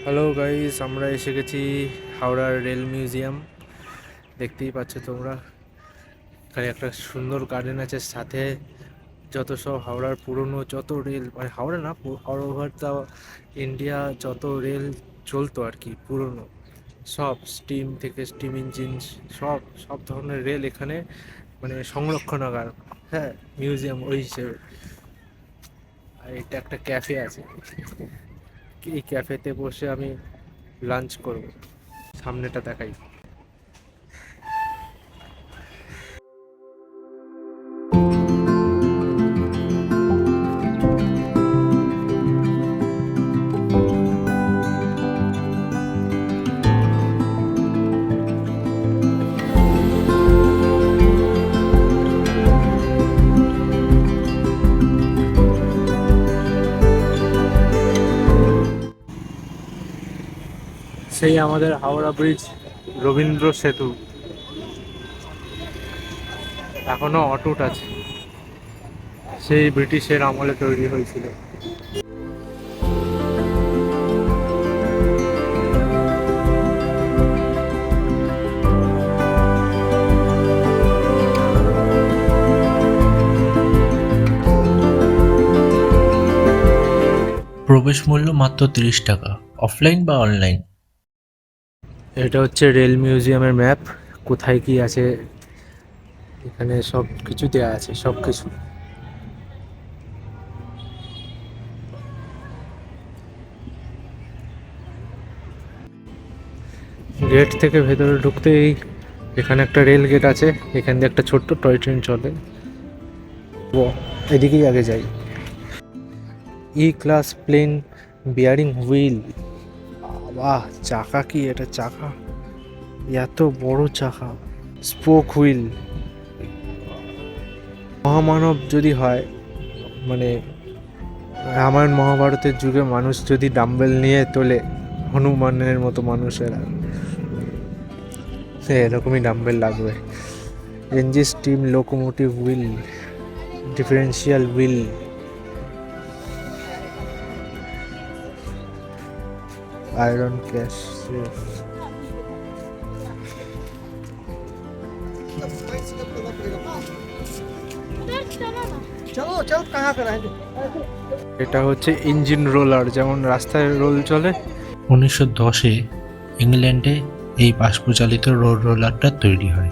Hello guys, আমরা এসে গেছি হাওড়ার রেল মিউজিয়াম। দেখতেই পাচ্ছ তোমরা, এখানে একটা সুন্দর গার্ডেন আছে, সাথে যত সব হাওড়ার পুরনো যত রেল, মানে হাওড়া না, অল ওভার দ্য ইন্ডিয়া যত রেল চলতো আর কি পুরনো, সব স্টিম থেকে স্টিম ইঞ্জিন, সব সব ধরনের রেল এখানে মানে সংরক্ষণাগার। হ্যাঁ, মিউজিয়াম ওই হিসেবে। আর এটা একটা ক্যাফে আছে, এই ক্যাফেতে বসে আমি লাঞ্চ করব। সামনেটা দেখাই। সেই আমাদের হাওড়া ব্রিজ, রবীন্দ্র সেতু এখনো অটুট আছে, সেই ব্রিটিশের আমলে তৈরি হয়েছিল। প্রবেশ মূল্য মাত্র 30 টাকা, অফলাইন বা অনলাইন। এটা হচ্ছে রেল মিউজিয়ামের ম্যাপ, কোথায় কি আছে এখানে সব কিছু দেওয়া আছে, সব কিছু। গেট থেকে ভেতরে ঢুকতেই এখানে একটা রেল গেট আছে, এখান দিয়ে একটা ছোট্ট টয় ট্রেন চলে। ও, এদিকেই আগে যাই। ই ক্লাস প্লেন বিয়ারিং হুইল। বাহ, চাকা কি এটা? চাকা, এত বড় চাকা। Spoke wheel. মহামানব যদি হয়, মানে রামায়ণ মহাভারতের যুগে মানুষ যদি ডাম্বেল নিয়ে তোলে, হনুমানের মতো মানুষেরা, সে এরকমই ডাম্বেল লাগবে। এনজি steam locomotive wheel, differential wheel. Iron कैश से चलो चलो कहाँ कर रहे हैं এটা হচ্ছে ইঞ্জিন রোলার, যেমন রাস্তায় রোল চলে। 1910-এ ইংল্যান্ডে এই বাষ্পচালিত রোড রোলারটা তৈরি হয়।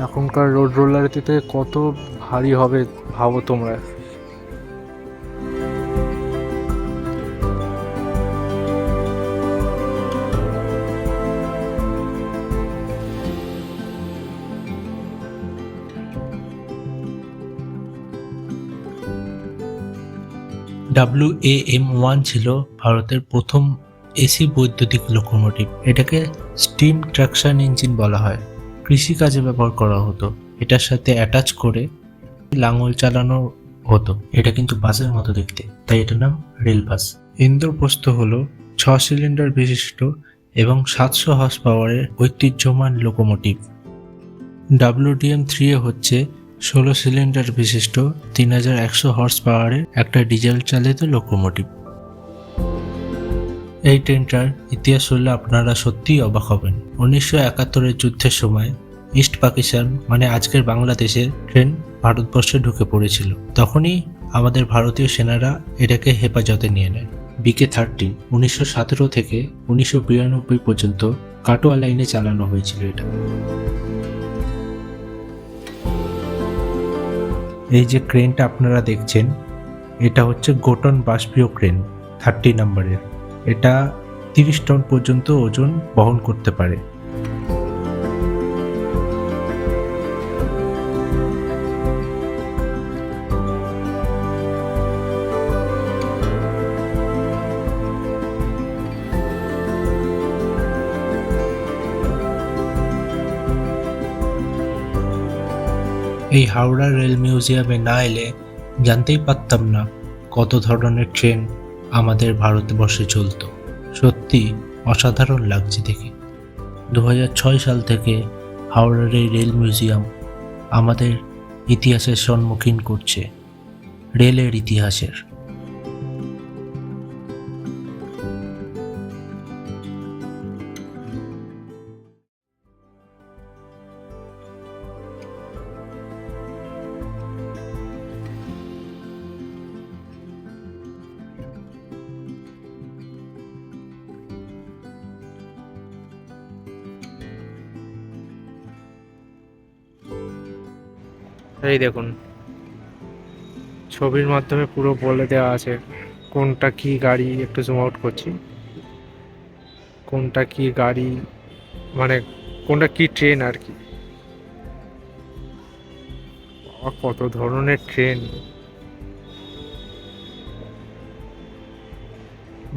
এখনকার রোড রোলারটিতে কত ভারী হবে ভাবো তোমরা। WAM-1 ছিল ভারতের প্রথম এসি বৈদ্যুতিক লোকোমোটিভ। এটাকে স্টিম ট্রাকশন ইঞ্জিন বলা হয়। কৃষিকাজে ব্যবহার করা হতো। এটার সাথে অ্যাটাচ করে লাঙল চালানো হতো। এটা কিন্তু বাসের মতো দেখতে, তাই এটার নাম রেল বাস। ইন্দ্রপ্রস্থ হলো 6 সিলিন্ডার বিশিষ্ট এবং 700 হর্স পাওয়ারের ঐতিহ্যমান লোকোমোটিভ। WDM-3 হচ্ছে 16 সিলিন্ডার বিশিষ্ট 3100 হর্স পাওয়ারের একটা ডিজেল চালিত লোকোমোটিভ। এই ট্রেনটার ইতিহাস শুনলে আপনারা সত্যিই অবাক হবেন। 1971-এর যুদ্ধের সময় ইস্ট পাকিস্তান, মানে আজকের বাংলাদেশের ট্রেন ভারতবর্ষে ঢুকে পড়েছিল। তখনই আমাদের ভারতীয় সেনারা এটাকে হেফাজতে নিয়ে নেয়। BK-30 1917 থেকে 1992 পর্যন্ত কাটোয়া লাইনে চালানো হয়েছিল এটা। এই যে ক্রেনটা আপনারা দেখছেন, এটা হচ্ছে গোটন বাষ্পীয় ক্রেন 30 নম্বরের। এটা 30 টন পর্যন্ত ওজন বহন করতে পারে। এই হাওড়া রেল মিউজিয়ামে না এলে জানতেই পারতাম না কত ধরনের ট্রেন আমাদের ভারতবর্ষে চলতো। সত্যি অসাধারণ লাগছে দেখে। 2006 সাল থেকে হাওড়ার এই রেল মিউজিয়াম আমাদের ইতিহাসের সম্মুখীন করছে। রেলের ইতিহাসের। এই দেখুন, ছবির মাধ্যমে পুরো বলে দেওয়া আছে কোনটা কি গাড়ি। একটু জুম আউট করছি, কোনটা কি গাড়ি মানে কোনটা কি ট্রেন আর কি। বাবা, কত ধরনের ট্রেন,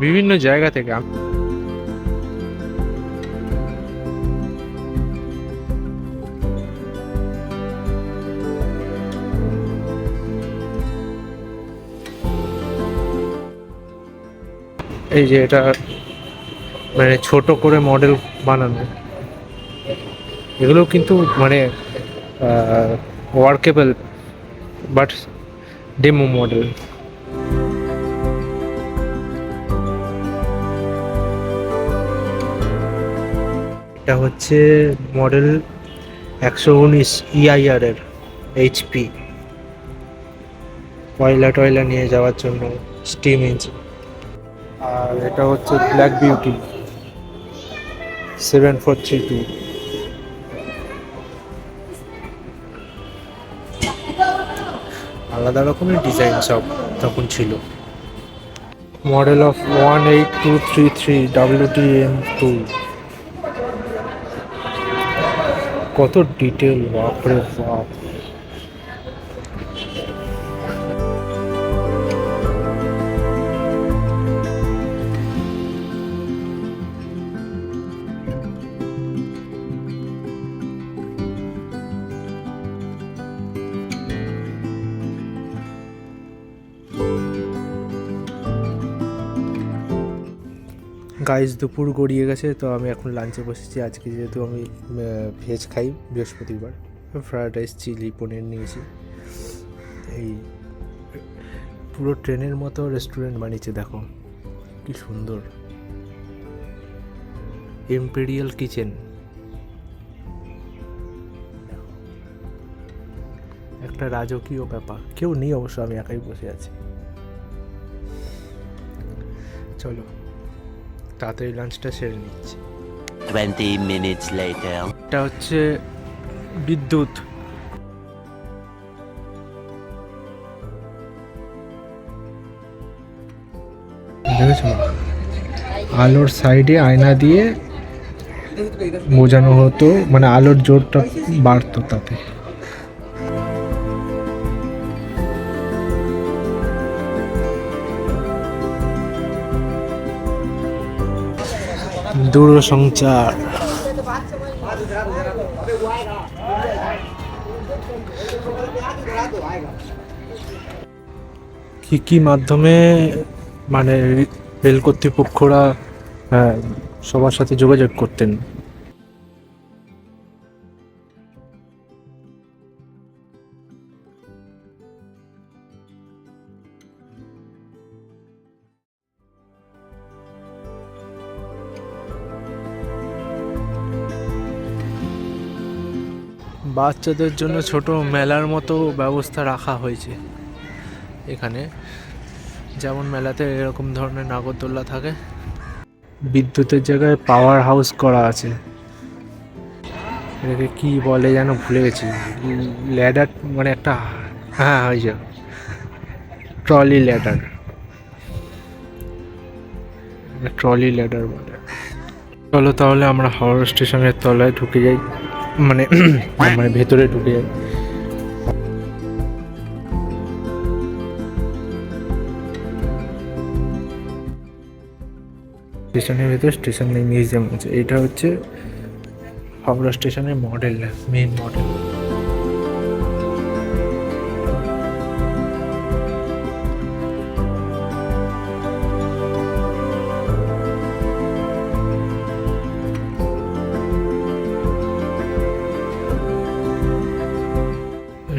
বিভিন্ন জায়গা থেকে। এই যে এটা মানে ছোট করে মডেল বানানো, এগুলো কিন্তু মানে ওয়ার্কেবল বাট ডেমো মডেল। এটা হচ্ছে মডেল 119 EIR এর HP, কয়লা টয়লা নিয়ে যাওয়ার জন্য স্টিম ইঞ্জিন। আর এটা হচ্ছে ব্ল্যাক বিউটি 7432। আলাদা রকমের ডিজাইন সব তখন ছিল। Model of 18233 WTM2। কত ডিটেল, বাপরে বাপ। গাইজ দুপুর গড়িয়ে গেছে, তো আমি এখন লাঞ্চে বসেছি। আজকে যেহেতু আমি ভেজ খাই বৃহস্পতিবার, ফ্রায়েড রাইস চিলি পনির নিয়েছি। এই পুরো ট্রেনের মতো রেস্টুরেন্ট বানিয়েছে, দেখো কি সুন্দর। ইম্পেরিয়াল কিচেন, একটা রাজকীয় ব্যাপার। কেউ নেই অবশ্য, আমি একাই বসে আছি। চলো তাড়াতাড়ি লাঞ্চটা সেরে নিচ্ছি। 20 minutes later. এটা হচ্ছে বিদ্যুৎ। দেখেছো, আলোর সাইডে আয়না দিয়ে বোঝানো হতো, মানে আলোর জোরটা বাড়তো তাতে। দূরসঞ্চার, কি মাধ্যমে মানে রেল কর্তৃপক্ষরা সবার সাথে যোগাযোগ করতেন। বাচ্চাদের জন্য ছোট মেলার মতো ব্যবস্থা রাখা হয়েছে এখানে, যেমন মেলাতে এরকম ধরনের নাগরদোল্লা থাকে। বিদ্যুতের জায়গায় পাওয়ার হাউস করা আছে, এটাকে কি বলে যেন ভুলে গেছি। ল্যাডার মানে একটা, হ্যাঁ হয়েছে ট্রলি ল্যাডার, ট্রলি ল্যাডার বলে। চলো তাহলে আমরা হাওড়া স্টেশনের তলায় ঢুকে যাই, মানে মানে ভেতরে ঢুকে যাই। স্টেশনের ভেতর স্টেশনের মিউজিয়াম আছে। এটা হচ্ছে হাওড়া স্টেশনের মডেল, মেইন মডেল।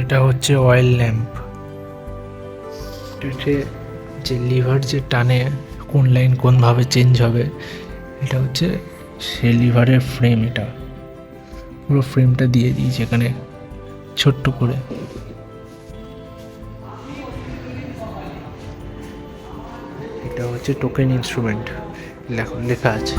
এটা হচ্ছে অয়েল ল্যাম্প। এটাতে যে লিভার যে টানে কোন লাইন কোনভাবে চেঞ্জ হবে, এটা হচ্ছে সে লিভারের ফ্রেম। এটা পুরো ফ্রেমটা দিয়ে দিয়েছে এখানে ছোট্ট করে। এটা হচ্ছে টোকেন ইনস্ট্রুমেন্ট, লেখা আছে।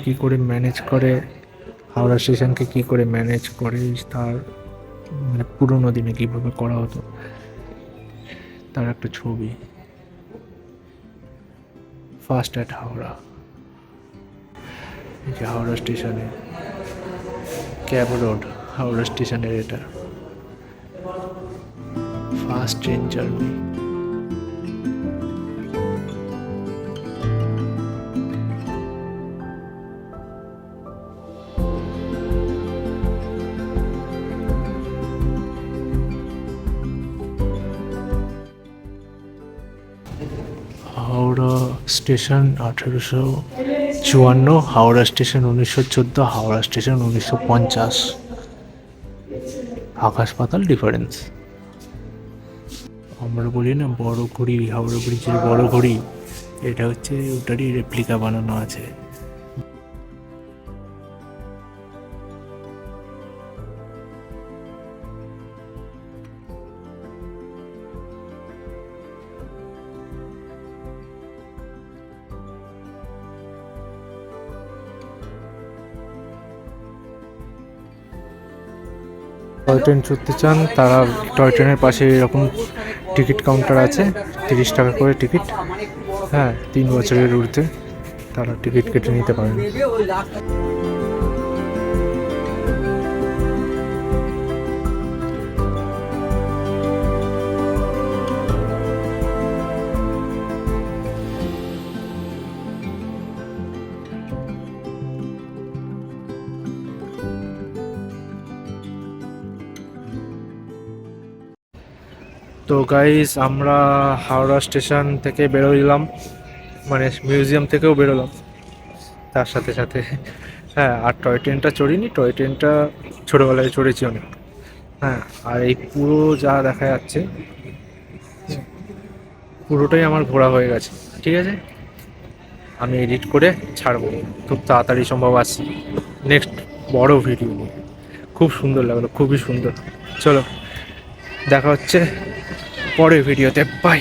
কি করে ম্যানেজ করে হাওড়া স্টেশনকে, কি করে ম্যানেজ করে, তার মানে পুরোনো দিনে কিভাবে করা হতো তার একটা ছবি। ফার্স্ট অ্যাট হাওড়া, এই যে হাওড়া স্টেশনে ক্যাব রোড, হাওড়া স্টেশনের এটা first train journey. Howrah station 1854, Howrah station 1914, Howrah station 1950। আকাশ পাতাল ডিফারেন্স। আমরা বলি না বড় ঘড়ি, হাওড়া ব্রিজের বড় ঘড়ি, এটা হচ্ছে ওটারই রেপ্লিকা বানানো আছে। টয় ট্রেন চড়তে চান তারা টয় ট্রেনের পাশে এরকম টিকিট কাউন্টার আছে, 30 টাকা করে টিকিট। হ্যাঁ, 3 বছরের ঊর্ধ্বে তারা টিকিট কেটে নিতে পারেন। তো গাইস, আমরা হাওড়া স্টেশন থেকে বেরোলাম, মানে মিউজিয়াম থেকেও বেরোলাম তার সাথে সাথে। হ্যাঁ, আর টয় ট্রেনটা চড়িনি, টয় ট্রেনটা ছোটোবেলায় চড়েছি অনেক। হ্যাঁ, আর এই পুরো যা দেখা যাচ্ছে পুরোটাই আমার ঘোরা হয়ে গেছে। ঠিক আছে, আমি এডিট করে ছাড়বো খুব তাড়াতাড়ি সম্ভব। আসছি নেক্সট বড় ভিডিও নিয়ে। খুব সুন্দর লাগলো, খুবই সুন্দর। চলো দেখা হচ্ছে পরের ভিডিওতে, বাই।